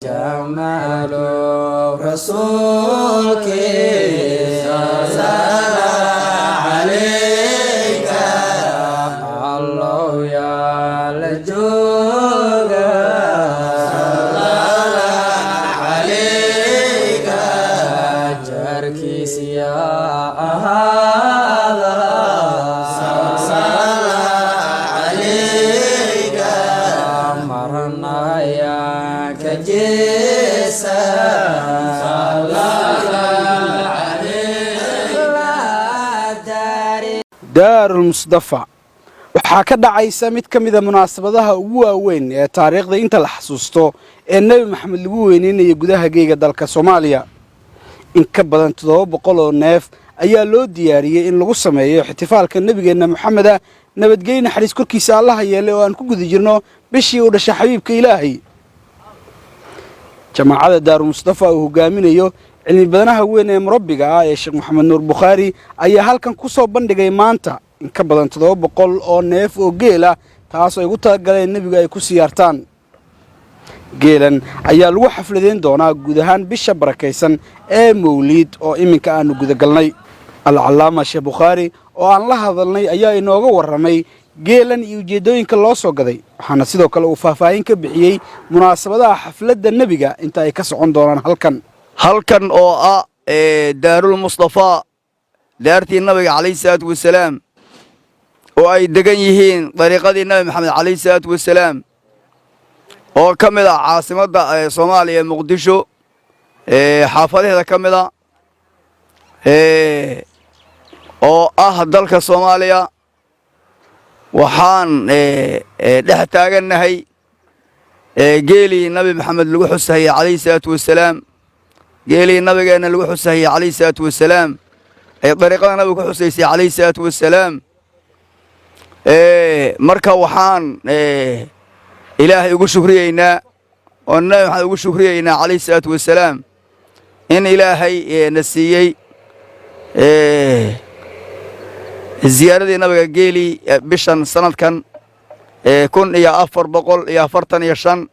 جمال رسولك صلى عليك الله يا لجوك صلى عليك جركيس يا هذا صلى عليك مرنا يا كجيسا صلى عليك دار المصطفى waxaa ka dhacaysa mid ka mid ah munaasabadaha ugu waaweyn ee taariikhda inta la xasuusto ee Nabi Maxamed lagu weyneeyay gudaha geega dalka Soomaaliya in ka badan 700 oo neef ayaa loo diyaariyay in lagu sameeyo ihtifaalka nabigeena Maxamed nabadgeyna xariis korkiisa Allah yeelay oo aan ku guda jirno bishii uu dhashay xabiibka Ilaahay jamaacada Daar Mustafa oo hogaaminayo cilmi badanaha weyn ee murabbiga ee Sheekh Maxamed Nuur Bukhari ayaa halkan ku soo bandhigay maanta in ka badan 700 oo neef oo geel ah taas oo ay ugu talagaleen nabiga ay ku siyaartaan geelan ayaa lagu xafladeyn doonaa guud ahaan bisha barakeysan ee Mawlid oo iminka aanu guda galnay al-Allaama Sheekh Bukhari oo aan la hadalnay ayaa inooga waramay geelan iyo ujeedooyinka loo soo gaday waxaana sidoo kale uu faahfaahin ka bixiyay munaasabadaha xafladda nabiga inta ay ka socon doonaan halkan oo ah Daarul Mustafa daartii nabiga Kaleey salaatu wasalaam oo ay degan yihiin dariiqadii nabi Maxamed Kaleey salaatu wasalaam oo kamid ah caasimadda Soomaaliya Muqdisho xaafadaheeda kamid ah oo ah dalka Soomaaliya waxaan dhex taaganahay geeli nabi Maxamed lagu xusayay Kaleey salaatu wasalaam geeli nabigeena lagu xusayay Kaleey salaatu wasalaam ay dariiqada nabiga ku xusaysay Kaleey salaatu wasalaam marka waxaan ilaahay ugu shukriyeynaa oo nabi Maxamed ugu shukriyeynaa Kaleey salaatu wasalaam in ilaahay na siiyay ziyaaradii nabiga geeli bishan sanadkan 1445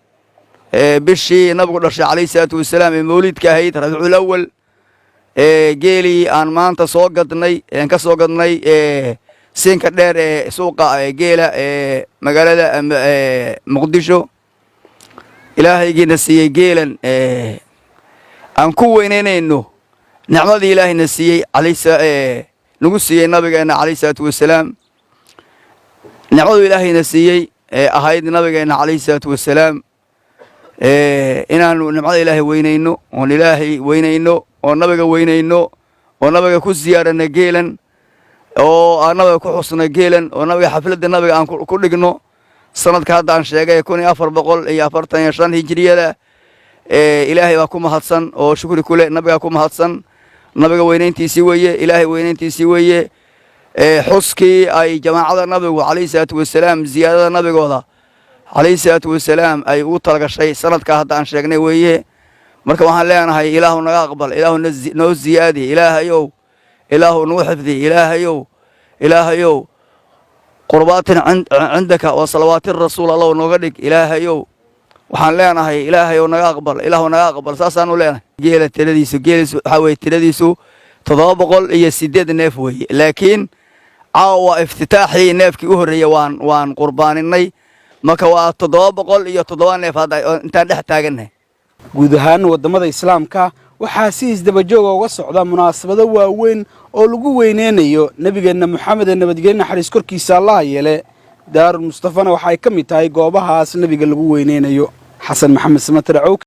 bishii nabigu dhashay Kaleey salaatu wasalaam ee mawlidka ahayd Rabiicul Awwal geeli aan maanta soo gadnay aan ka soo gadnay siinka dheer ee suuqa geela magaalada Muqdisho ilaahaygiina siiyay geelan aan ku weyneynayno nicmadii ilaahayna siiyay nagu siiyay nabigeena Kaleey salaatu wasalaam nicmadu ilaahayna siiyay ahayd nabigeena Kaleey salaatu wasalaam inaanu nicmada ilaahay weyneyno oo ilaahay weyneyno oo nabiga weyneyno oo nabiga ku ziyaarana geelan oo nabiga ku xusna geelan oo nabiga xafladda nabiga aan ku dhigno sanadka hadda aan sheegay 1445 hijriyada ilaahay waa ku mahadsan oo shukri kule nabiga ku mahadsan nabiga weyneyntiisii weeye ilaahay weyneyntiisii weeye xuskii ay jamaacada nabigu Kaleey salaatu wasalaam ziyaarada nabigooda Kaleey salaatu wasalaam ay u talagashay sanadka hadda aan sheegnay weeye marka waxaan leenahay ilaahu naga aqbal ilaahu noo ziyaadi ilaahayow nagu xifdi ilaahayow qurbaatan عندك وصلوات الرسول الله nooga dhig ilaahayow waxaan leenahay ilaahayow naga aqbal ilaahu naga aqbal saasaanu leenahay geela tiradiisu waxa way tiradiisu 708 neef weeye laakiin caawa iftitaaxii neefkii u horeeyay waan qurbaaninay marka waa 707 neef hadda intaan dhex taaganahay guud ahaan wadamada islaamka waxaa si isdaba joog uga socda munaasabado waaweyn oo lagu weyneenayo nabigeena Maxamed nabadgeyna xariis korkiisa Allah yeelay Daar Mustafana waxay ka mid tahay goobahaas nabiga lagu weyneenayo Xasan Maxamed Samatar